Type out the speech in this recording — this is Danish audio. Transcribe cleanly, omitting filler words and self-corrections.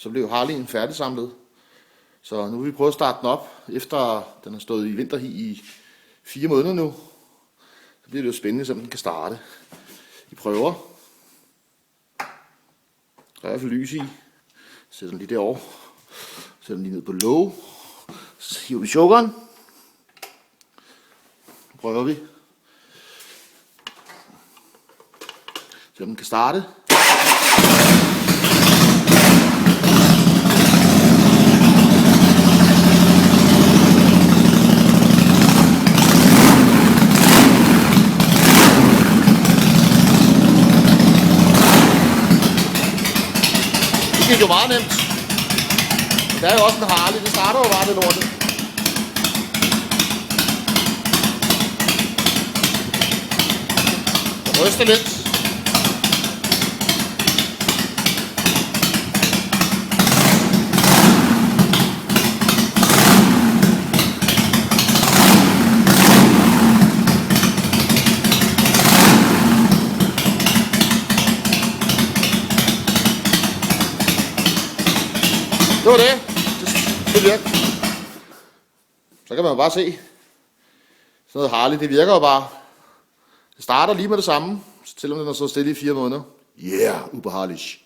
så blev Harley'en færdigsamlet. Så nu vil vi prøve at starte den op, efter den har stået i vinterhi i 4 måneder nu. Så bliver det jo spændende, så den kan starte. Vi prøver. Der er i hvert fald lys i. Sætter den lige derovre. Sætter den lige ned på low. Så hiver vi chokeren. Nu prøver vi. Så den kan starte. Det gik jo meget nemt. Der er jo også en Harley, det starter jo bare det lortet. Jeg ryster lidt. Det var det. Det virker. Så kan man jo bare se. Sådan noget Harley, det virker jo bare. Det starter lige med det samme, selvom den har stået stille i 4 måneder. Yeah, ubeharrlich.